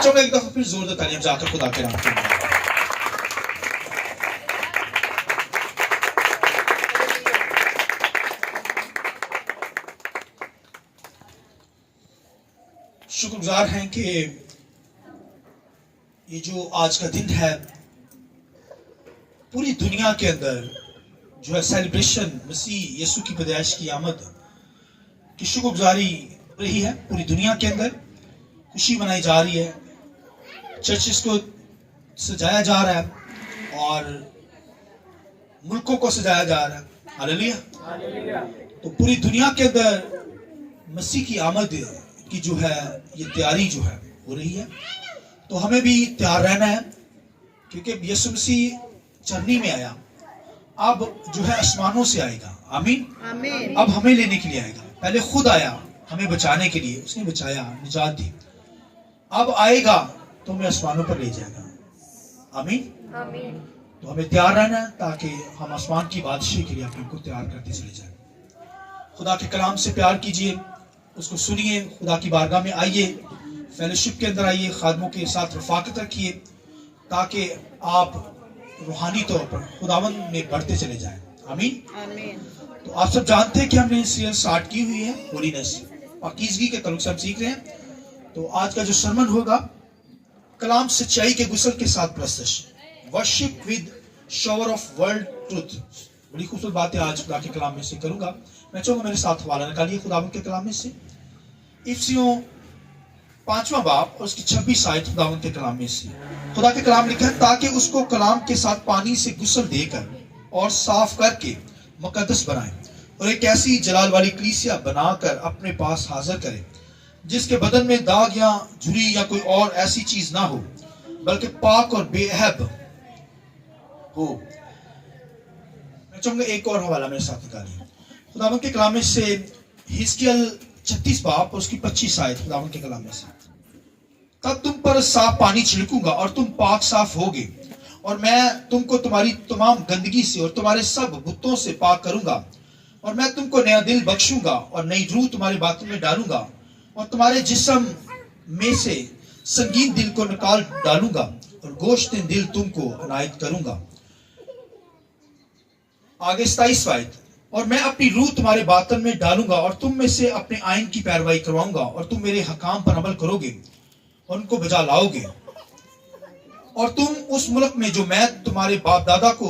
चाहूंगा एक दफा फिर जोरदार तालियां जाकर खुदा के नाम पर। शुक्रगुजार हैं कि ये जो आज का दिन है पूरी दुनिया के अंदर जो है सेलिब्रेशन मसीह यीशु की पैदाइश की आमद की शुक्रगुजारी रही है। पूरी दुनिया के अंदर खुशी मनाई जा रही है, चर्चेस को सजाया जा रहा है और मुल्कों को सजाया जा रहा है। हालेलुया। तो पूरी दुनिया के अंदर मसीह की आमद की जो है ये तैयारी जो है हो रही है। तो हमें भी तैयार रहना है क्योंकि यीशु मसीह चरनी में आया, अब जो है आसमानों से आएगा। आमीन। अब हमें लेने के लिए आएगा। पहले खुद आया हमें बचाने के लिए, उसने बचाया, निजात दी। अब आएगा तो हमें आसमानों पर ले जाएगा। आमीन। तो हमें तैयार रहना है ताकि हम आसमान की बादशाही के लिए अपने को तैयार करते चले जाएं। खुदा के कलाम से प्यार कीजिए, उसको सुनिए, खुदा की बारगाह में आइए, फेलोशिप के अंदर आइए, खादमों के साथ रफाकत रखिए ताकि आप रूहानी तौर पर खुदावंद में बढ़ते चले जाएं। आमीन। तो आप सब जानते हैं कि हमने सीरीज स्टार्ट की हुई है होलीनेस, पाकीज़गी के तल्लुक से हम सीख रहे हैं। तो आज का जो सरमन होगा कलाम सच्चाई के गुस्ल के साथ प्रस्तश, worship with shower of world truth. बड़ी खूबसूरत बातें आज खुदा के कलाम में से करूंगा। मैं चाहूंगा मेरे साथ हवाला निकालिए खुदावंद के कलाम में से, इफिसियों 5वां बाब और उसकी 26 आयत खुदावंद के कलाम में से। खुदा के कलाम लिखा है, ताकि उसको कलाम के साथ पानी से गुस्ल देकर और साफ करके मुकद्दस बनाए और एक ऐसी जलाल वाली कलीसिया बनाकर अपने पास हाजिर करे जिसके बदन में दाग या झुर्री या कोई और ऐसी चीज ना हो, बल्कि पाक और बेअहब हो। मैं चाहूंगा एक और हवाला मेरे साथ निकालिए खुदावंद के कलाम में से, हिजकिय्याह 36 बाब और उसकी 25 आयत खुदावंद के कलाम में से। तब तुम पर साफ पानी छिड़कूंगा और तुम पाक साफ होगे, और मैं तुमको तुम्हारी तमाम गंदगी से और तुम्हारे सब बुतों से पाक करूंगा, और मैं तुमको नया दिल बख्शूंगा और नई रूह तुम्हारे बातों में डालूंगा, और तुम्हारे जिस्म में से संगीन दिल को निकाल डालूंगा और गोश्त दिल तुमको अनायत करूंगा। आगे 27 आयत, और मैं अपनी रूह तुम्हारे बातन में डालूंगा और तुम में से अपने आइन की पैरवाई करवाऊंगा, और तुम मेरे हकाम पर अमल करोगे और उनको बजा लाओगे, और तुम उस मुल्क में जो मैं तुम्हारे बाप दादा को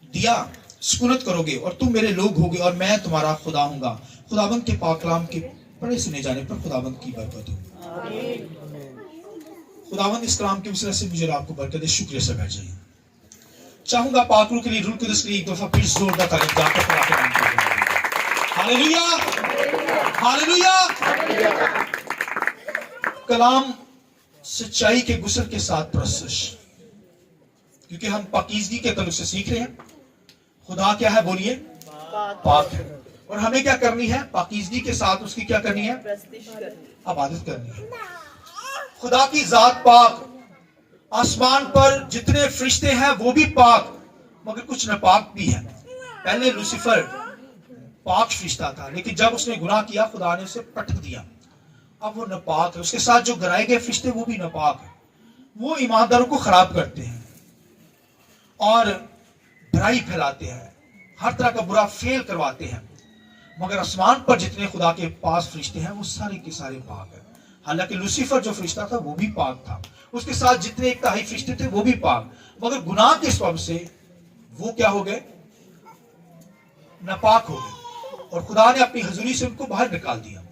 दिया सुकूनत करोगे, और तुम मेरे लोग होगे और मैं तुम्हारा खुदा हूंगा। खुदावंद के पाक कलाम के पढ़े सुने जाने पर खुदावंद की बरकत हो। खुदावंद इस कलाम के वसीले से मुझे आपको बरकत दे। शुक्रिया से बैठ जाइए। चाहूंगा पाक रूह के लिए, रूह कुदस के लिए एक दफा फिर जोरदार तारीफ जाकर खुदा के नाम पर। Hallelujah, hallelujah. कलाम सच्चाई के गुस्ल के साथ प्रस्तश, क्योंकि हम पाकीज़गी के तल्लुक से सीख रहे हैं। खुदा क्या है बोलिए? पाक है। और हमें क्या करनी है? पाकीज़गी के साथ उसकी क्या करनी है? इबादत करनी है। खुदा की जात पाक, आसमान पर जितने फरिश्ते हैं वो भी पाक, मगर कुछ नापाक भी हैं। पहले लूसीफर पाक फरिश्ता था, लेकिन जब उसने गुनाह किया खुदा ने उसे पटक दिया, अब वो नापाक है। उसके साथ जो गिराए गए फरिश्ते वो भी नापाक है। वो ईमानदारों को खराब करते हैं और बुराई फैलाते हैं, हर तरह का बुरा फेल करवाते हैं। मगर आसमान पर जितने खुदा के पास फरिश्ते हैं वो सारे के सारे पाक है। हालांकि लूसीफर जो फरिश्ता था वो भी पाक था, उसके साथ जितने एक तिहाई फरिश्ते थे वो भी पाक, मगर गुनाह के सबब से वो क्या हो गए? नापाक हो गए, और खुदा ने अपनी हजूरी से उनको बाहर निकाल दिया।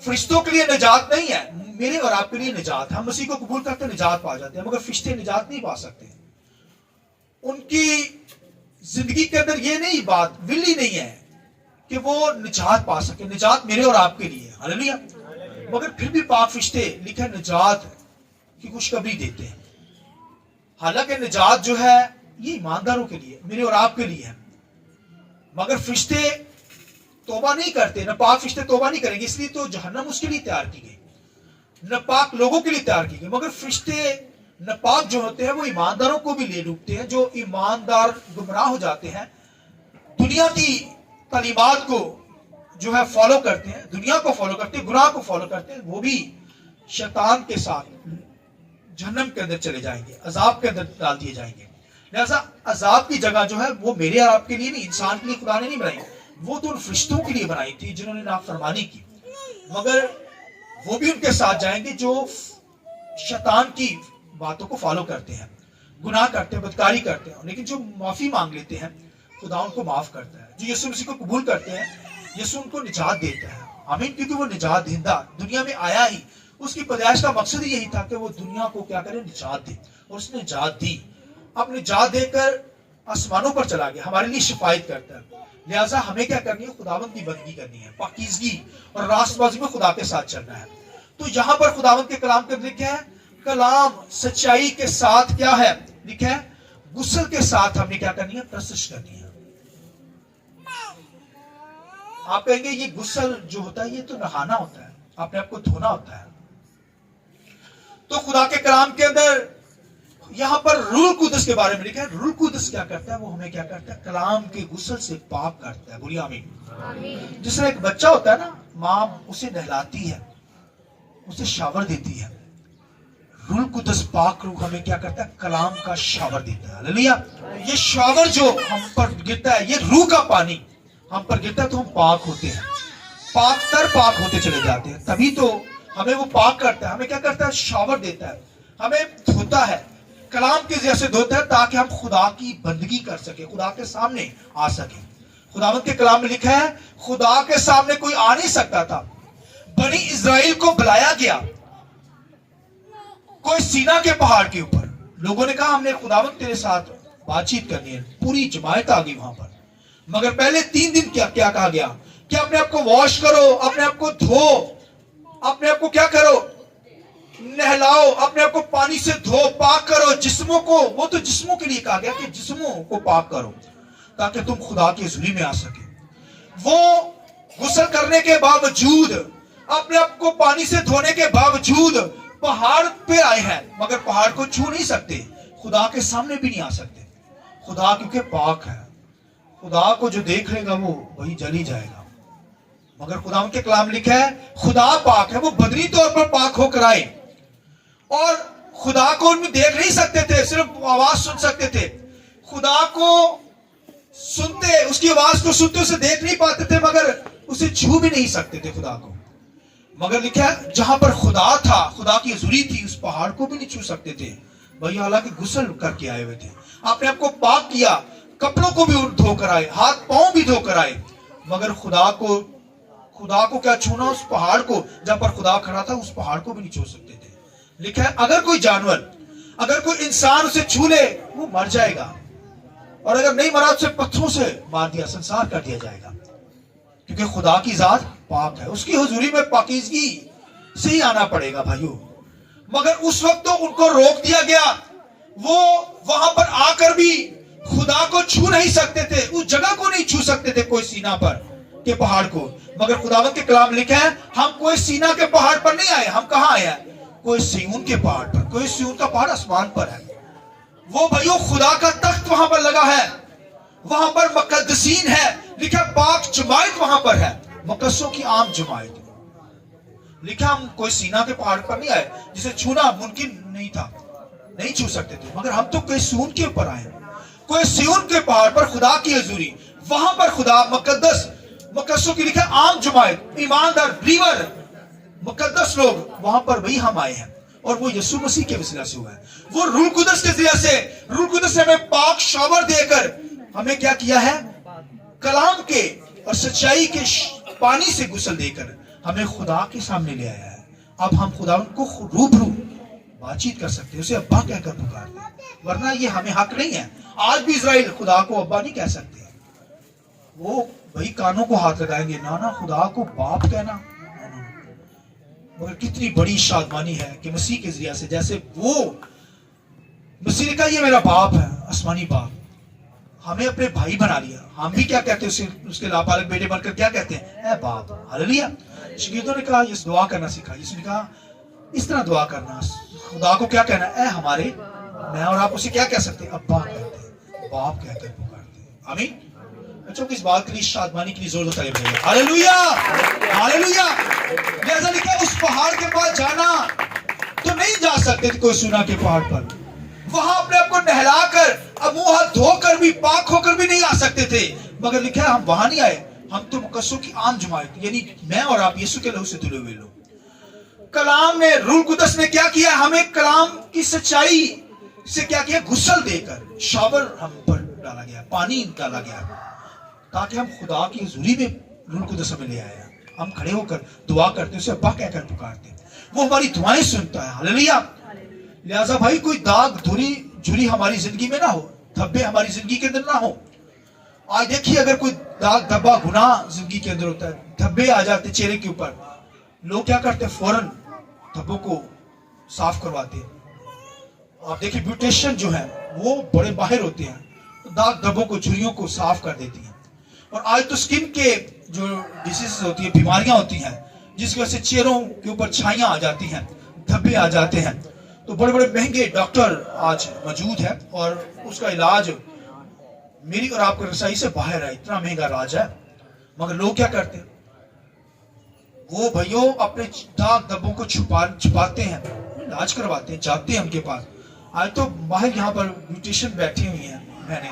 फरिश्तों के लिए निजात नहीं है, मेरे और आपके लिए निजात है। हम मसीह को कबूल करते निजात पा जाते हैं, मगर फरिश्ते निजात नहीं पा सकते। उनकी जिंदगी के अंदर ये नहीं बात विल ही नहीं है कि वो निजात पा सके। निजात मेरे और आपके लिए, हालेलुया। मगर फिर भी पाक फरिश्ते लिखा निजात की खुशखबरी देते हैं। हालांकि निजात जो है ये ईमानदारों के लिए, मेरे और आपके लिए है, मगर फरिश्ते तौबा नहीं करते। नापाक फरिश्ते तौबा नहीं करेंगे, इसलिए तो जहन्नम उसके लिए तैयार की गई, नापाक लोगों के लिए तैयार की गई। मगर फरिश्ते नापाक जो होते हैं वो ईमानदारों को भी ले डूबते हैं। जो ईमानदार गुमराह हो जाते हैं, दुनिया की तालीमात को जो है फॉलो करते हैं, दुनिया को फॉलो करते हैं, गुनाह को फॉलो करते हैं, वो भी शैतान के साथ जहन्नम के अंदर चले जाएंगे, अजाब के अंदर डाल दिए जाएंगे। लिहाजा अजाब की जगह जो है वो मेरे और आपके लिए नहीं, इंसान के लिए खुदा ने नहीं बनाई, वो तो उन फरिश्तों के लिए बनाई थी जिन्होंने नाफरमानी की। मगर वो भी उनके साथ जाएंगे जो शैतान की बातों को फॉलो करते हैं, गुनाह करते हैं, बदकारी करते हैं। लेकिन जो माफी मांग लेते हैं खुदा उनको माफ करता है। जो यीशु मसीह को कबूल करते हैं यीशु उनको निजात देता है। आमीन। क्योंकि वो निजात देता दुनिया में आया ही, उसकी पैदाइश का मकसद ही यही था कि वो दुनिया को क्या करे, निजात दे। और उसने निजात दी, अब निजात देकर आसमानों पर चला गया, हमारे लिए शिफायत करता है। लिहाजा हमें क्या करनी है, खुदावंद की बंदगी करनी है, पाकीज़गी और रास्तबाजी में खुदा के साथ चलना है। तो यहाँ पर खुदावंद के कलाम के लिखा है, कलाम सच्चाई के साथ क्या है लिखा है, गुस्ल के साथ हमें क्या करनी है, प्रस्तुत करनी है। आप कहेंगे ये गुस्ल जो होता है ये तो नहाना होता है, अपने आप को धोना होता है। तो खुदा के कलाम के अंदर यहां पर रूह कुदस के बारे में लिखा है। रूह कुदस क्या करता है, वो हमें क्या करता है, कलाम के गुस्ल से पाक करता है। बोलिए आमीन। जिस तरह एक बच्चा होता है ना, माँ उसे नहलाती है, उसे शावर देती है, रूह कुदस पाक रूह हमें क्या करता है, कलाम का शावर देता है। हालेलुया। ये शावर जो हम पर गिरता है, ये रूह का पानी हम पर गिरता है तो हम पाक होते हैं, पाक होते चले जाते हैं। तभी तो हमें वो पाक करता है, हमें क्या करता है, शावर देता है, हमें धोता है, कलाम के जैसे धोता है ताकि हम खुदा की बंदगी कर सके, खुदा के सामने आ सके। खुदावंद के कलाम में लिखा है खुदा के सामने कोई आ नहीं सकता था। बनी इज़राइल को बुलाया गया कोई सीना के पहाड़ के ऊपर, लोगों ने कहा हमने खुदावंद तेरे साथ बातचीत करनी है, पूरी जमायत आ गई वहां पर। मगर पहले 3 दिन क्या कहा गया कि अपने आप को वॉश करो, अपने आप को धो, अपने आप को क्या करो, नहलाओ, अपने आप को पानी से धो, पाक करो जिस्मों को। वो तो जिस्मों के लिए कहा गया कि जिस्मों को पाक करो ताकि तुम खुदा की हुजूरी में आ सके। वो गुस्ल करने के बावजूद, अपने आप को पानी से धोने के बावजूद पहाड़ पे आए हैं, मगर पहाड़ को छू नहीं सकते, खुदा के सामने भी नहीं आ सकते। खुदा क्योंकि पाक है, खुदा को जो देख लेगा वो वही जल ही जाएगा। मगर खुदा के कलाम लिखा है खुदा पाक है, वो बदनी तौर पर पाक होकर आए और खुदा को उनमें देख नहीं सकते थे, सिर्फ आवाज सुन सकते थे। खुदा को सुनते, उसकी आवाज को सुनते, उसे देख नहीं पाते थे, मगर उसे छू भी नहीं सकते थे खुदा को। मगर लिखा है जहां पर खुदा था, खुदा की हुजूरी थी, उस पहाड़ को भी नहीं छू सकते थे। भाई हालांकि गुस्ल करके आए हुए थे, अपने आप को पाक किया, कपड़ों को भी धोकर आए, हाथ पांव भी धोकर आए, मगर खुदा को क्या छूना, उस पहाड़ को, जहां पर खुदा खड़ा था उस पहाड़ को भी नहीं छू सकते थे। लिखा है अगर कोई जानवर, अगर कोई इंसान उसे छू ले वो मर जाएगा, और अगर नहीं मरा उसे पत्थरों से मार दिया, संसार कर दिया जाएगा। क्योंकि खुदा की जात पाक है, उसकी हुजूरी में पाकीज़गी से ही आना पड़ेगा भाइयों। मगर उस वक्त तो उनको रोक दिया गया, वो वहां पर आकर भी खुदा को छू नहीं सकते थे, उस जगह को नहीं छू सकते थे, कोई सीना पर के पहाड़ को। मगर खुदावंद के कलाम लिखा है हम कोई सीना के पहाड़ पर नहीं आए, हम कहां आए हैं, कोई सिय्योन के पहाड़ पर। कोई सिय्योन का पहाड़ आसमान पर है, वो भाइयों खुदा का तख्त वहां पर लगा है, वहां पर मुकद्दसीन है, लिखा पाक जमायत वहां पर है, मुकद्दसों की आम जमायत। लिखा हम कोई सीना के पहाड़ पर नहीं आए, जिसे छूना मुमकिन नहीं था, नहीं छू सकते थे, मगर हम तो कोई सिय्योन के ऊपर आए, कोई सिय्योन के पहाड़ पर खुदा की हुजूरी, वहां पर खुदा मुकद्दसों की लिखा आम जमायत, ईमानदार बिलीवर, मुकद्दस लोग, वहां पर वही हम आए हैं। और वो यीशु मसीह के वसीला से हुआ है, वो रूह कुदस के जरिए से, रूह कुदस ने हमें पाक शावर देकर हमें क्या किया है, कलाम के और सच्चाई के पानी से गुस्ल देकर हमें खुदा के सामने ले आया है। अब हम खुदा को रूबरू बातचीत कर सकते हैं, उसे अब्बा कहकर पुकारते हैं, वरना ये हमें हक नहीं है। आज भी इजराइल खुदा को अब्बा नहीं कह सकते, वो भाई कानों को हाथ लगाएंगे, ना खुदा को बाप कहना। मगर कितनी बड़ी शादमानी है कि मसीह के जरिए से, जैसे वो मसीह ने कहा ये मेरा बाप है, आसमानी बाप, हमें अपने भाई बना लिया। हम भी क्या कहते हैं, उसके लापालक बेटे बनकर क्या कहते हैं, ए बाप। हालेलुया। शागिर्दों ने कहा इस दुआ करना सीखा, इसने कहा इस तरह दुआ करना, खुदा को क्या कहना, ए हमारे, मैं और आप उसे क्या कह सकते हैं, अब्बा कहते हैं, बाप कहकर पुकारते हैं। आमीन। बच्चों को इस बात के लिए शादमानी के लिए जोर से ताली बजाइए। Hallelujah, hallelujah. जैसा लिखा उस पहाड़ के पास जाना तो नहीं जा सकते थे कोई सुना के पहाड़ पर, वहां अपने आप को नहलाकर अब मुंह हाथ धोकर भी पाक होकर भी नहीं आ सकते थे, मगर लिखा है हम वहां नहीं आए, हम तो मुकद्दसों की आम जमात, यानी मैं और आप यीशु के लहू से धुले हुए लोग। कलाम ने, रूह कुदस ने क्या किया, हमें कलाम की सच्चाई से क्या किया, गुसल देकर शावर हम पर डाला गया, पानी डाला गया, ताकि हम खुदा की हुजूरी में रूह कुदस हमें ले आया। हम खड़े होकर दुआ करते, उसे अब्बा कहकर पुकारते, वो हमारी दुआएं सुनता है। हालेलुया। लिहाजा भाई कोई दाग धुरी झुरी हमारी जिंदगी में ना हो, धब्बे हमारी जिंदगी के अंदर ना हो। आज देखिए अगर कोई दाग धब्बा गुनाह जिंदगी के अंदर होता है, धब्बे आ जाते चेहरे के ऊपर, लोग क्या करते हैं, फौरन धब्बों को साफ करवाते हैं। आप देखिए ब्यूटिशियन जो है वो बड़े माहिर होते हैं, तो दाग धब्बों को, झुर्रियों को साफ कर देती है। और आज तो स्किन के जो डिसीज होती है, बीमारियां होती हैं, जिसकी वजह से चेहरों के ऊपर छाइयां आ जाती हैं, धब्बे आ जाते हैं, तो बड़े बड़े महंगे डॉक्टर आज मौजूद है और उसका इलाज मेरी और आपकी रसाई से बाहर है, इतना महंगा इलाज है। मगर लोग क्या करते हैं, वो भाइयों अपने दाग धब्बों को छुपाते हैं, इलाज करवाते हैं, जाते हैं उनके पास। आज तो बाहर यहाँ पर ब्यूटिशियन बैठे हुए हैं, मैंने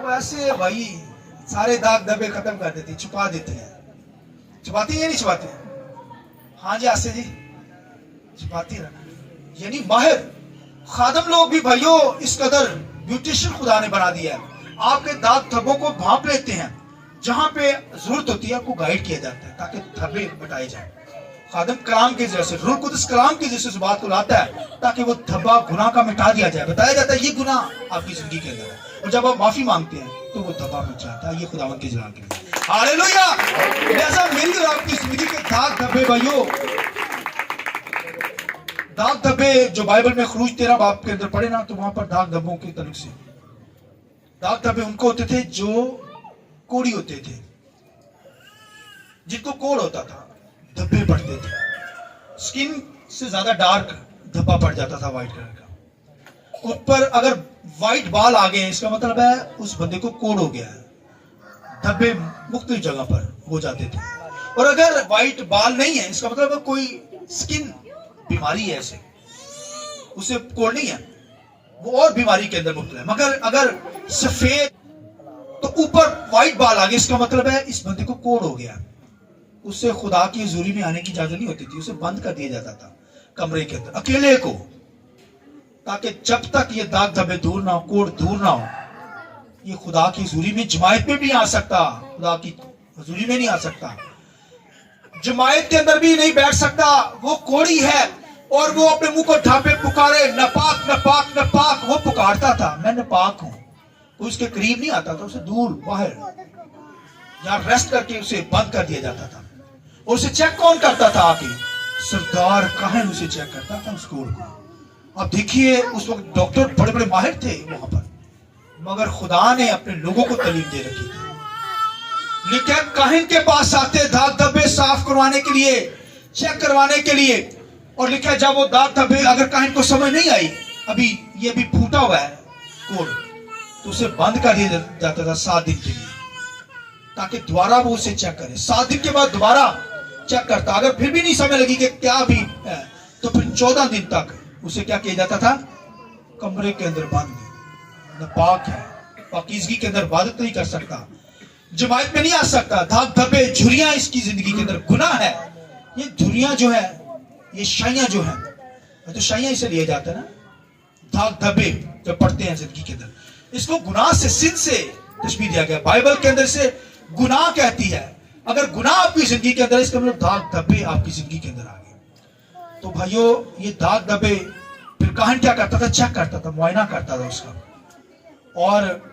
वो ऐसे भाई सारे दाग धब्बे खत्म कर देते, छुपा देते हैं। छुपाते हैं या नहीं छुपाते हैं? हाँ जी आसे जी, छुपाती रहना। यानी माहिर खादम लोग भी भाइयों इस कदर ब्यूटिशियन खुदा ने बना दिया है, आपके दाग धब्बों को भांप लेते हैं, जहां पे जरूरत होती है आपको गाइड किया जाता है ताकि धब्बे मिटाए जाए। खादम कलाम के जैसे, रूह कुदस कलाम के जैसे उस बात को लाता है ताकि वो धब्बा गुनाह का मिटा दिया जाए। बताया जाता है ये गुनाह आपकी जिंदगी के अंदर है, और जब आप माफी मांगते हैं तो वो धब्बा मिट जाता है। ये खुदावंद के जलाल के लिए हालेलुया। जैसा मेरी और आपकी जिंदगी के दाग धब्बे भाइयों, दाग धब्बे जो बाइबल में खरूज 13 बाब के अंदर पढ़े ना, तो वहां पर दाग धब्बों के तलक से, दाग धब्बे उनको होते थे जो कोड़ी होते थे, जिनको कोड़ होता था, धब्बे पड़ते थे, स्किन से ज्यादा डार्क धब्बा पड़ जाता था व्हाइट कलर का। ऊपर अगर व्हाइट बाल आ गए इसका मतलब है उस बंदे को कोड़ हो गया है, धब्बे मुख्तलिफ जगह पर हो जाते थे। और अगर व्हाइट बाल नहीं है इसका मतलब है कोई स्किन बीमारी है, ऐसे उसे कोड़ नहीं है, वो और बीमारी के अंदर मुब्तला है। मगर अगर सफेद तो ऊपर व्हाइट बाल आ गए इसका मतलब है इस बंदे को कोड़ हो गया, उससे खुदा की हुजूरी में आने की इजाजत नहीं होती थी, उसे बंद कर दिया जाता था कमरे के अंदर अकेले को, ताकि जब तक ये दाग धब्बे दूर ना हो, कोड़ दूर ना हो, ये खुदा की हुजूरी में जमायत में भी आ सकता, खुदा की हुजूरी में नहीं आ सकता, जमायत के अंदर भी नहीं बैठ सकता। वो कोड़ी है और वो अपने मुंह को ढांपे पुकारे नपाक नपाक नपाक, वो पुकारता था मैं नपाक हूं, उसके करीब नहीं आता था, उसे दूर बाहर यहां रेस्ट करके उसे बंद कर दिया जाता था। और उसे चेक कौन करता था आके? सरदार काहन उसे चेक करता था उस कोड़ को। अब देखिए उस वक्त डॉक्टर बड़े बड़े माहिर थे वहां पर, मगर खुदा ने अपने लोगों को तालीम दे रखी थी। लिखा काहिन के पास आते दाग धब्बे साफ करवाने के लिए, चेक करवाने के लिए, और लिखा जब वो दाग धब्बे अगर काहिन को समझ नहीं आई अभी ये भी फूटा हुआ है कोड़, तो उसे बंद कर दिया जाता था 7 दिन के लिए, ताकि दोबारा वो उसे चेक करे। 7 दिन के बाद दोबारा चेक करता, अगर फिर भी नहीं समझ लगी कि क्या भी है तो फिर 14 दिन तक उसे क्या किया जाता था, कमरे के अंदर बंद, नापाक है, पाकीज़गी के अंदर इबादत नहीं कर सकता, जमायत में नहीं आ सकता। दाग धब्बे झुर्रियां इसकी जिंदगी के अंदर गुनाह है। ये झुर्रियां जो है, ये शाइयां जो है, तो शाइयां इसे लिया जाता है ना, दाग धब्बे जो पड़ते हैं जिंदगी के अंदर, इसको गुनाह से, सिन से तशबीह दिया गया। बाइबल के अंदर से गुनाह कहती है, अगर गुनाह आपकी जिंदगी के अंदर, इसका मतलब दाग धब्बे आपकी जिंदगी के अंदर आ गए। तो भाइयों ये दाग धब्बे फिर काहन क्या करता था, चेक करता था, मुआयना करता था उसका, और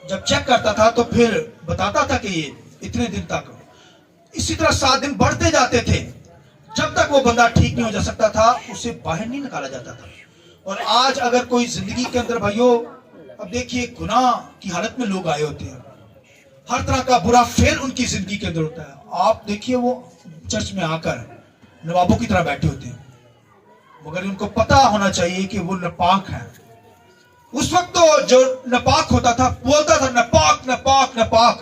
जब चेक करता था तो फिर बताता था कि ये इतने दिन तक, इसी तरह 7 दिन बढ़ते जाते थे, जब तक वो बंदा ठीक नहीं हो जा सकता था उसे बाहर नहीं निकाला जाता था। और आज अगर कोई जिंदगी के अंदर भाइयों, अब देखिए गुनाह की हालत में लोग आए होते हैं, हर तरह का बुरा फेल उनकी जिंदगी के अंदर होता है। आप देखिए वो चर्च में आकर नवाबों की तरह बैठे होते हैं, मगर उनको पता होना चाहिए कि वो नापाक है, उस वक्त तो जो नापाक होता था बोलता था नापाक नापाक नापाक,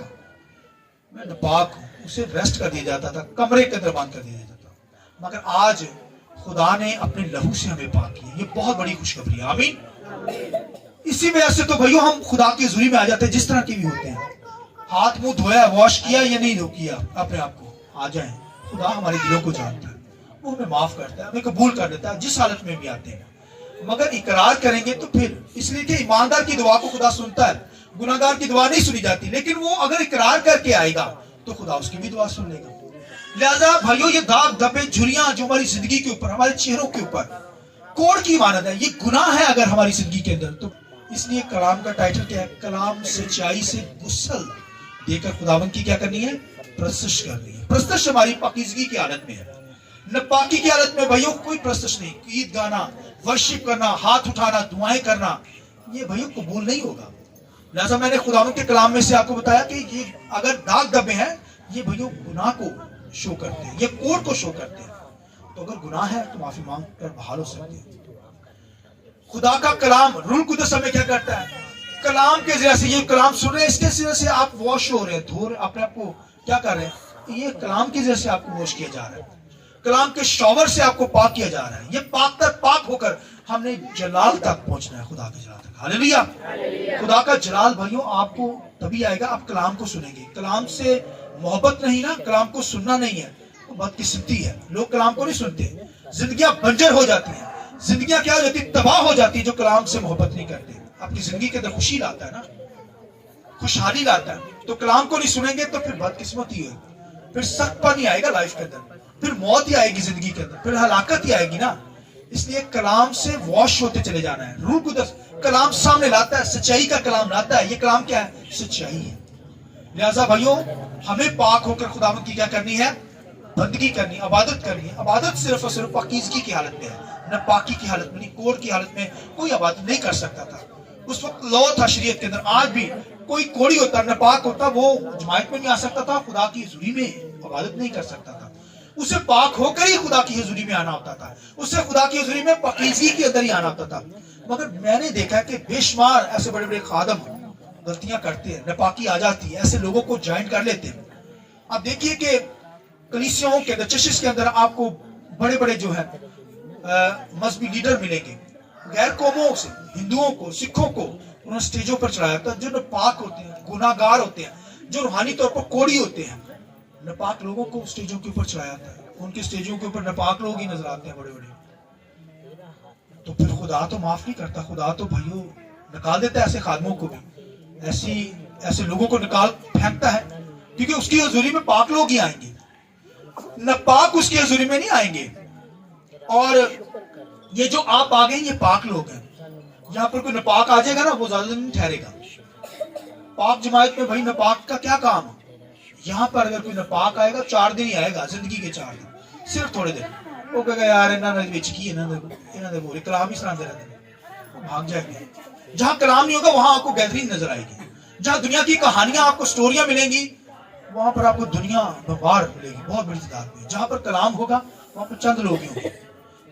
मैं नापाक हूं, उसे रेस्ट कर दिया जाता था, कमरे के अंदर बंद कर दिया जाता था। मगर आज खुदा ने अपने लहू से हमें पाक किया, ये बहुत बड़ी खुशखबरी है। आमीन। इसी वजह से तो भाइयों हम खुदा की हुजूरी में आ जाते हैं, जिस तरह के भी होते हैं। हाथ मुंह धोया, वॉश किया या नहीं किया, अपने आप को आ जाए। खुदा हमारे दिलों को जानता है, वो हमें माफ करता है, हमें कबूल कर देता है जिस हालत में भी आते हैं। मगर इकरार करेंगे तो फिर, इसलिए कि ईमानदार की दुआ को खुदा सुनता है, गुनाहगार की दुआ नहीं सुनी जाती। लेकिन वो अगर इकरार करके आएगा तो खुदा उसकी भी दुआ सुन लेगा। लिहाजा भाइयों, ये दाग धब्बे झुर्रियां जो हमारी जिंदगी के ऊपर, हमारे चेहरों के ऊपर कोड़ की इमानत है, ये गुनाह है अगर हमारी जिंदगी के अंदर। तो इसलिए कलाम का टाइटल क्या है? कलाम सच्चाई से गुस्ल देकर खुदावंद की क्या करनी है? प्रस्तश करनी है। प्रस्तश हमारी पाकीज़गी की हालत में है। नापाकी की हालत में भाइयों कोई प्रस्तश नहीं। गीत गाना, वर्शिप करना, हाथ उठाना, दुआएं करना, ये भाइयों कबूल नहीं होगा। लिहाजा मैंने खुदावंद के कलाम में से आपको बताया कि ये अगर दाग धब्बे हैं, ये भाइयों गुनाह को शो करते हैं, ये कोड को शो करते हैं। तो अगर गुनाह है तो माफी मांग कर बहाल हो सकते हैं। खुदा का कलाम, रूह कुदस हमें क्या करता है? कलाम के जरिए से, ये कलाम सुन रहे हैं, इसके जरिए से आप वॉश हो रहे हैं, धो रहे, अपने आप को क्या कर रहे हैं? ये कलाम के जरिए से आपको वॉश किया जा रहा है, कलाम के शॉवर से आपको पाक किया जा रहा है। ये पाक तर पाक होकर हमने जलाल तक पहुंचना है, खुदा के जलाल तक। हालेलुया। खुदा का जलाल भाइयों आपको तभी आएगा आप कलाम को सुनेंगे। कलाम से मोहब्बत नहीं ना, कलाम को सुनना नहीं है, तो बदकिस्मती है। लोग कलाम को नहीं सुनते, जिंदगियां बंजर हो जाती हैं, जिंदगियां क्या हो जाती, तबाह हो जाती है, जो कलाम से मोहब्बत नहीं करते। अपनी जिंदगी के अंदर खुशी लाता है ना, खुशहाली लाता है, तो कलाम को नहीं सुनेंगे तो फिर बदकिस्मती होगी, फिर सख्त पानी आएगा लाइफ के अंदर, फिर मौत ही आएगी जिंदगी के अंदर, फिर हलाकत ही आएगी ना। इसलिए कलाम से वॉश होते चले जाना है। रूह कुदस कलाम सामने लाता है, सच्चाई का कलाम लाता है। ये कलाम क्या है? सच्चाई है। लिहाजा भाइयों हमें पाक होकर खुदावंद की क्या करनी है? बंदगी करनी, इबादत करनी है। इबादत सिर्फ और सिर्फ पाकीज़गी की हालत में है, न पाकी की हालत में नहीं। कोड की हालत में कोई इबादत नहीं कर सकता था। उस वक्त लौ था शरीयत के अंदर। आज भी कोई कोड़ी होता, नापाक होता, वो जमायत में नहीं आ सकता था, खुदा की हुजूरी में इबादत नहीं कर सकता था। उसे पाक होकर ही खुदा की हुजूरी में आना होता था, उससे खुदा की हुजूरी में पाकीज़गी के अंदर ही आना होता था। मगर मैंने देखा कि बेशुमार ऐसे बड़े बड़े खादम गलतियां करते हैं, नापाकी आ जाती है, ऐसे लोगों को ज्वाइन कर लेते हैं। आप देखिए कि कलीसियाओं के अंदर, चर्चेस के अंदर आपको बड़े बड़े जो है मजहबी लीडर मिलेंगे, गैर कौमों से, हिंदुओं को, सिखों को उन्होंने स्टेजों पर चढ़ाया था, जो नापाक होते हैं, गुनाहगार होते हैं, जो रूहानी तौर पर कोड़ी होते हैं। नापाक लोगों को स्टेजों के ऊपर चढ़ाया था, उनके स्टेजों के ऊपर नापाक लोग ही नजर आते हैं बड़े बड़े। तो फिर खुदा तो माफ नहीं करता, खुदा तो भाइयों निकाल देता है ऐसे खादमों को भी, ऐसे लोगों को निकाल फेंकता है, क्योंकि उसकी हुजूरी में पाक लोग ही आएंगे, नापाक उसकी हुजूरी में नहीं आएंगे। और ये जो आप आ गए, ये पाक लोग हैं। यहाँ पर कोई नापाक आ जाएगा ना, वो ज्यादा दिन नहीं ठहरेगा। पाक जमायत में भाई नापाक का क्या काम? यहाँ पर अगर कोई नापाक आएगा 4 दिन ही आएगा, जिंदगी के 4 दिन, सिर्फ थोड़े दिन। वो कहेगा यार इन्होंने बेचकी इन्होंने बोले कलाम ही सुनाते रहते हैं, भाग जाएंगे। जहाँ कलाम नहीं होगा वहां आपको गैदरिंग नजर आएगी। जहाँ दुनिया की कहानियां, आपको स्टोरियां मिलेंगी, वहां पर आपको दुनिया बाहर मिलेगी बहुत बड़ी तादाद में। जहां पर कलाम होगा वहां पर चंद लोग ही होंगे,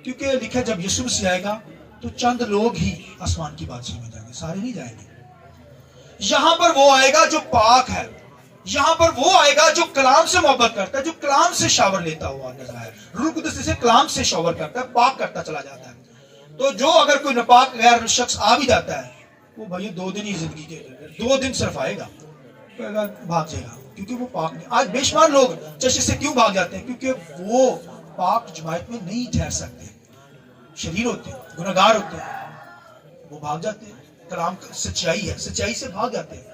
क्योंकि लिखा जब यीशु मसीह आएगा तो चंद लोग ही आसमान की बादशाही में जाएंगे, सारे नहीं जाएंगे। यहां पर वो आएगा जो पाक है, यहां पर वो आएगा जो कलाम से मोहब्बत करता है, जो कलाम से शावर लेता हुआ नजर आए। रूह कुदस से कलाम से शावर करता है, पाक करता चला जाता है। तो जो अगर कोई नापाक गैर शख्स आ भी जाता है, वो भाई 2 दिन ही जिंदगी के 2 दिन सिर्फ आएगा, भाग जाएगा, क्योंकि वो पाक नहीं। आज बेशुमार लोग चर्च से क्यों भाग जाते हैं? क्योंकि वो पाक जमायत में नहीं ठहर सकते, शरीर होते हैं, गुनहगार होते हैं, वो भाग जाते हैं। कलाम सच्चाई है, सच्चाई से भाग जाते हैं।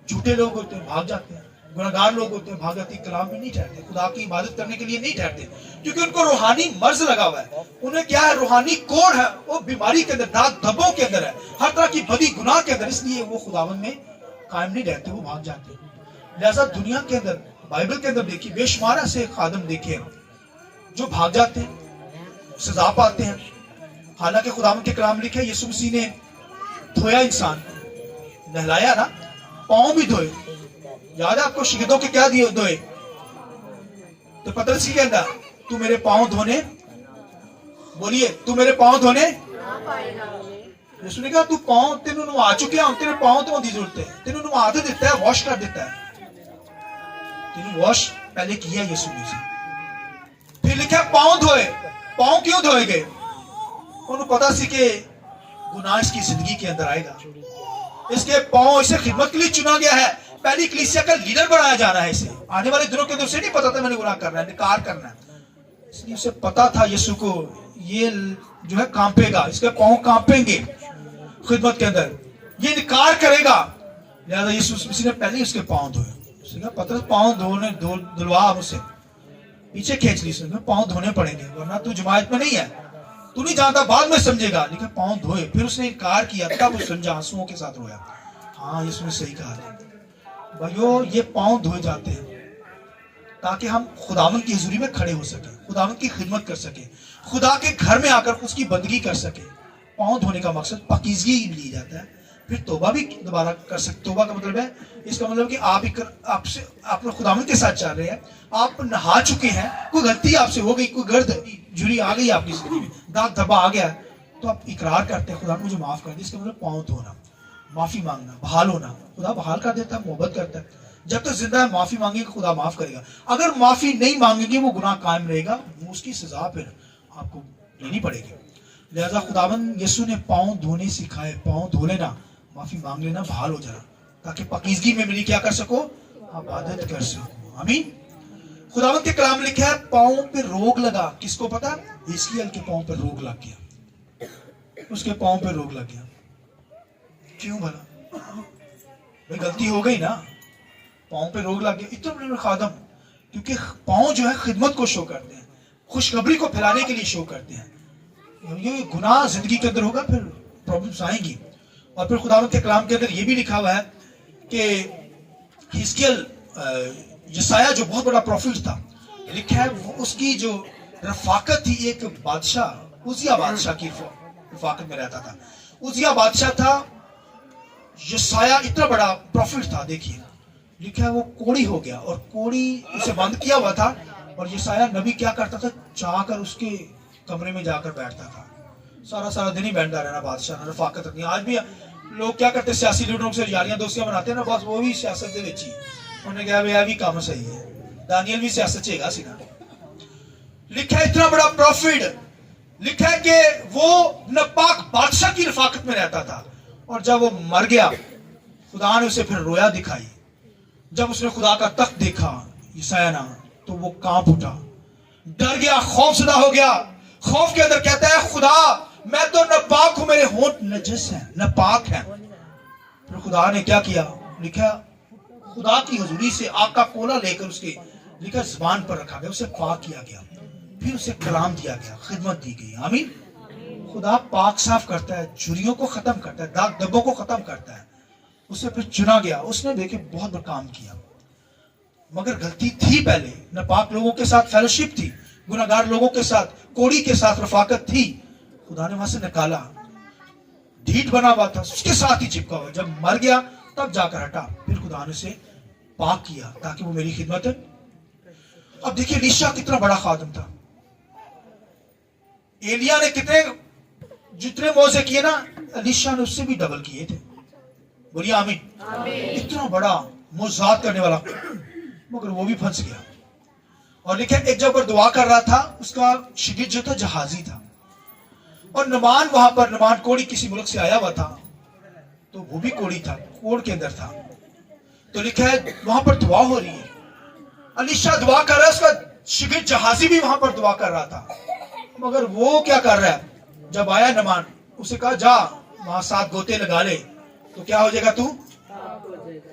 झूठे लोग होते हैं, भाग जाते हैं। गुनहगार लोग होते हैं, भाग जाते हैं, कलाम में नहीं ठहरते, खुदा की इबादत करने के लिए नहीं ठहरते, क्योंकि उनको रूहानी मर्ज लगा हुआ है। उन्हें क्या है? रूहानी कोड़ है, वो बीमारी के अंदर, दाग धब्बों के अंदर है, हर तरह की बदी गुनाह के अंदर, इसलिए वो खुदावन में कायम नहीं रहते, वो भाग जाते हैं। लिहाजा दुनिया के अंदर, बाइबल के अंदर देखिए, बेशुमार ऐसे खादम देखे जो भाग जाते हैं, सजा पाते हैं। हालांकि खुदावन के कलाम लिखे, यीशु मसीह ने धोया इंसान को, नहलाया ना, पांव भी धोए। याद है आपको शहीदों के क्या दिए धोए? तो पतरस के अंदर, तू मेरे पांव धोने, बोलिए, तू मेरे पांव धोने ਯਿਸੂ ਨੇ ਕਿਹਾ ਤੂੰ ਪਾਉ ਤੈਨੂੰ ਨਵਾ ਚੁੱਕਿਆ, ਹੁਣ ਤੇਰੇ ਪਾਉ ਧੋਣ ਦੀ ਜ਼ਰੂਰਤ ਹੈ, ਤੈਨੂੰ ਨਵਾ ਤਾਂ ਦਿੱਤਾ ਹੈ, ਵਾਸ਼ ਕਰ ਦਿੱਤਾ ਹੈ, ਤੈਨੂੰ ਵਾਸ਼ ਪਹਿਲੇ किया यीशु ने से। फिर लिखा पाँव धोए। पाँव क्यों धोए गए? उन्हें पता सी कि गुनाह इसकी जिंदगी के अंदर आएगा, इसके पाँव इसे खिदमत के लिए चुना गया है, पहली कलीसिया का लीडर बनाया जाना है इसे। आने वाले दिनों के अंदर उसे नहीं पता था मैंने गुनाह करना है, निकार करना है, इसलिए उसे पता था यीशु को ये जो है कांपेगा, इसके पाँव कांपेंगे खिदमत के अंदर, ये निकार करेगा, लिहाजा यीशु मसीह ने पहले उसके पाँव धोए। उसने कहा पतरस पाँव धुलवा मुझसे, पीछे खींच ली उसने, पाँव धोने पड़ेंगे वरना तू जमायत में नहीं है, तू नहीं जानता, बाद में समझेगा। लेकिन पाँव धोए, फिर उसने इनकार किया, तब वो समझा, आंसुओं के साथ रोया। हाँ यीशु ने सही कहा भाइयों, ये पाँव धोए जाते हैं ताकि हम खुदावंद की हुजूरी में खड़े हो सके, खुदावंद की खिदमत कर सके, खुदा के घर में आकर उसकी बंदगी कर सके। पाँव धोने का मकसद पाकीज़गी ली जाता है, फिर तौबा भी दोबारा कर सकते। तौबा का मतलब है, इसका मतलब कि आपसे आप खुदावंद के साथ चल रहे हैं, आप नहा चुके हैं, कोई गलती आपसे हो गई, कोई गर्द जुड़ी आ गई आपकी जिंदगी में, दाग धब्बा आ गया, तो आप इकरार करते हैं खुदा मुझे माफ कर दे। इसका मतलब पाँव धोना, माफी मांगना, बहाल होना। खुदा बहाल कर देता है, मोहब्बत करता है, जब तक जिंदा है माफी मांगेगा खुदा माफ करेगा, अगर माफी नहीं मांगेंगे वो गुनाह कायम रहेगा, वो उसकी सजा फिर आपको लेनी पड़ेगी। लिहाजा खुदावंद यीशु ने पाँव धोने सिखाए, पाँव धो लेना, माफी मांग लेना, बहाल हो जाना, ताकि पाकीज़गी में मेरी क्या कर सको, इबादत कर सको। आमीन। खुदावंद के कलाम लिखा है पाँव पे रोग लगा, किसको पता? हिजकिय्याह के पाँव पे रोग लग गया, उसके पाँव पे रोग लग गया। क्यों भला? भाई गलती हो गई ना, पाँव पे रोग लग गया, इतना बड़ा खादम, क्योंकि पाँव जो है खिदमत को शो करते हैं, खुशखबरी को फैलाने के लिए शो करते हैं। ये गुनाह जिंदगी के अंदर होगा, फिर प्रॉब्लम्स आएंगी। और फिर खुदावंद के कलाम के अंदर ये भी लिखा हुआ है कि यशायाह जो बहुत बड़ा प्रॉफिट था, लिखा है उसकी जो रफाकत थी, एक बादशाह उजिया बादशाह की रफाकत में रहता था। उजिया बादशाह था, यशायाह इतना बड़ा प्रॉफिट था। देखिए लिखा है वो कोड़ी हो गया, और कोड़ी उसे बंद किया हुआ था, और यशायाह नबी क्या करता था, चाहकर उसके कमरे में जाकर बैठता था, सारा दिन ही बैठा रहना, बादशाह ने रफाकत रखनी। आज भी लोग क्या करते, सियासी लीडरों से यारियां दोस्तियां बनाते हैं ना, बस वो भी सियासत दे विच ही उन्हें कहा यह भी काम सही है, दानियल भी सियासत चेगा सी ना। लिखा है इतना बड़ा प्रॉफिट, लिखा है कि वो नापाक बादशाह की रफाकत में रहता था, और जब वो मर गया खुदा ने उसे फिर रोया दिखाई। जब उसने खुदा का तख्त देखा यशायाह ना, तो वो कांप उठा, डर गया, खौफजदा हो गया। खौफ के अंदर कहता है खुदा मैं तो नापाक हूं, मेरे होंठ नजस हैं, नापाक हैं। फिर खुदा ने क्या किया, लिखा खुदा की हुजूरी से आग का कोला लेकर उसके लिखा जुबान पर रखा गया, उसे पाक किया गया, फिर उसे कलाम दिया गया, खिदमत दी गई। आमीन। खुदा पाक साफ करता है, झुर्रियों को खत्म करता है, दाग धब्बों को खत्म करता है। उसे फिर चुना गया, उसने देखे बहुत बड़ा काम किया, मगर गलती थी पहले, नापाक लोगों के साथ फेलोशिप थी, गुनाहगार लोगों के साथ, कोड़ी के साथ रफाकत थी। खुदा ने वहां से निकाला, ढीठ बना हुआ था, उसके साथ ही चिपका हुआ, जब मर गया तब जाकर हटा, फिर खुदा ने उसे पाक किया ताकि वो मेरी खिदमत है। अब देखिए एलीशा कितना बड़ा खादम था, एलिया ने जितने मौजे किए ना, एलीशा ने उससे भी डबल किए थे। बोलिए आमीन। इतना बड़ा मोजात करने वाला, मगर वो भी फंस गया। और लिखे एक जगह पर दुआ कर रहा था, उसका शिगिर्द जो था जहाजी था, और नमान वहां पर, नमान कोड़ी किसी मुल्क से आया हुआ था, तो वो भी कोड़ी था, कोड़ के अंदर था। तो लिखा है वहां पर दुआ हो रही है, एलीशा दुआ कर रहा है, उसका शिगिर्द जहाजी भी वहां पर दुआ कर रहा था, मगर वो क्या कर रहा है, जब आया नमान उसे कहा जा वहां 7 गोते लगा ले, तो क्या हो जाएगा तू,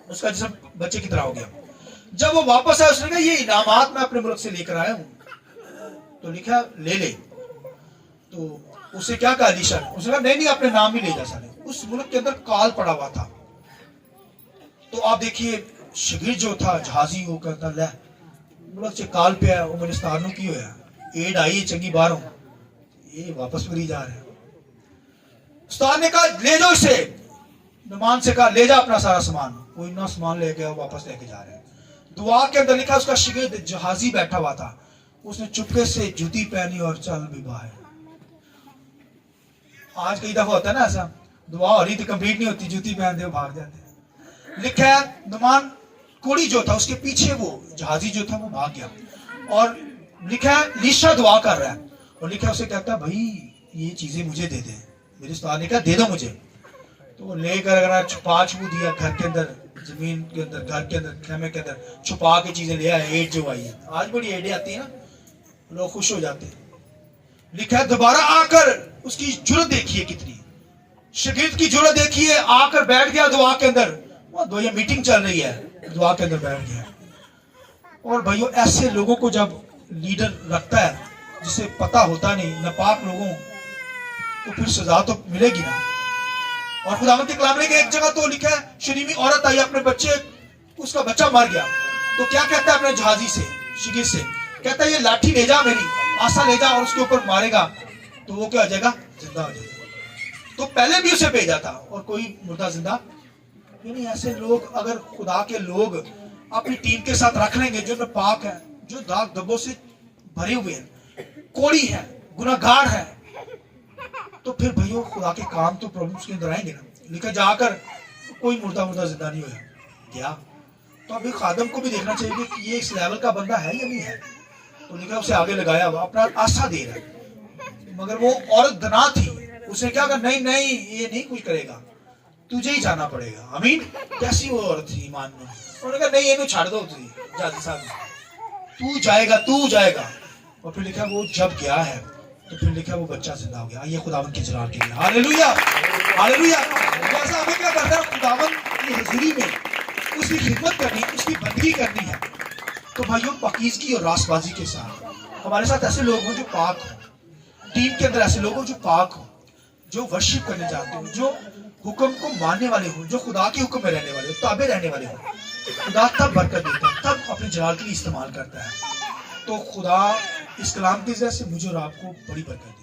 उसका जिस्म बच्चे की तरह हो गया। जब वो वापस आया उसने कहा ये इनामात मैं अपने मुल्क से लेकर आया हूं, तो लिखा ले ले। तो उसे क्या कहा एलीशा ने, उसने कहा नहीं अपने नाम ही ले जा सारे। उस मुल्क के अंदर काल पड़ा हुआ था। तो आप देखिए शिगिर्द जो था जहाजी वो कहता ले मुल्क से काल पे आया, वो मेरे स्थानों की होया एड आई है चंगी बार हूं, ये वापस फिर जा रहे हैं। उस्ताद ने कहा ले जाओ इसे, नमान से कहा ले जा अपना सारा सामान, वो इतना सामान ले गया, वापस लेके जा रहे हैं। दुआ के अंदर लिखा उसका शिगिर्द जहाजी बैठा हुआ था, उसने चुपके से जूती पहनी और चल भी बाहर। आज कई दफा होता है ना ऐसा, दुआ हो रही थी, कंप्लीट नहीं होती, जूती पहन दे भाग जाते। लिखा है नुमान कोड़ी जो था उसके पीछे वो जहाजी जो था वो भाग गया, और लिखा है लीशा दुआ कर रहा है, और लिखा है उसे कहता है भाई ये चीजें मुझे दे दे। मेरे उस्ताद ने कहा दे दो मुझे। तो वो लेकर अगर छुपा दिया घर के अंदर, जमीन के अंदर, घर के अंदर, खेमे के अंदर छुपा के चीजें ले आए। एड जो आई है, आज बड़ी एडें आती है ना, लोग खुश हो जाते हैं। लिखा है दोबारा आकर उसकी जुर्रत देखिए कितनी, शागिर्द की जुर्रत देखिए, आकर बैठ गया दुआ के अंदर। वहां दो ये मीटिंग चल रही है, दुआ के अंदर बैठ गया। और भाइयों ऐसे लोगों को जब लीडर रखता है जिसे पता होता नहीं, नापाक लोगों, तो फिर सजा तो मिलेगी ना। और खुदावंद के कलाम ने एक जगह तो लिखा है शरीमी औरत आई, अपने बच्चे, उसका बच्चा मर गया, तो क्या कहता है अपने जहाजी से, शागिर्द से, कहता है ये लाठी ले जा, मेरी आसा ले जा, और उसके ऊपर मारेगा तो वो क्या हो जाएगा, जिंदा हो जाएगा। तो पहले भी उसे भेजा था और कोई मुर्दा जिंदा। यानी ऐसे लोग अगर खुदा के लोग अपनी टीम के साथ रख लेंगे जो नापाक है, जो दाग धब्बों से भरे हुए हैं, कोड़ी है, गुनाहगार है, तो फिर भैया खुदा के काम तो प्रॉब्लम्स के अंदर आएंगे ना। लिखा जाकर कोई मुर्दा जिंदा नहीं हुआ गया। तो अभी खादम को भी देखना चाहिए कि ये इस लेवल का बंदा है या नहीं है। तो लिखा उसे आगे लगाया हुआ, अपना आशा दे रहा है, मगर वो औरत दना थी, उसने क्या कहा, नहीं नहीं ये नहीं कुछ करेगा, तुझे ही जाना पड़ेगा। अमीन। कैसी वो औरत थी ईमान में, उन्होंने कहा नहीं ये छाड़ दो, जाती साहब तू जाएगा, तू जाएगा। और फिर लिखा वो जब गया है तो फिर लिखा वो बच्चा जिंदा हो गया। ये खुदावंद के जलाल के लिए हालेलुया, हालेलुया। जैसा हमें क्या करना है, खुदावंद की हुजूरी में उसकी खिदमत करनी, उसकी बंदगी करनी है। तो भाइयों पाकीज़गी और रासबाजी के साथ हमारे साथ ऐसे लोग हों जो पाक हो, टीम के अंदर ऐसे लोग हों जो पाक हो, जो वर्शिप करने जाते हो, जो हुक्म को मानने वाले हो, जो खुदा के हुक्म में रहने वाले हो, ताबे रहने वाले हो। खुदा तब बरकत देता है, तब अपने जलाल के लिए इस्तेमाल करता है। तो खुदा इस कलाम की वजह से मुझे और आपको बड़ी बरकत दे।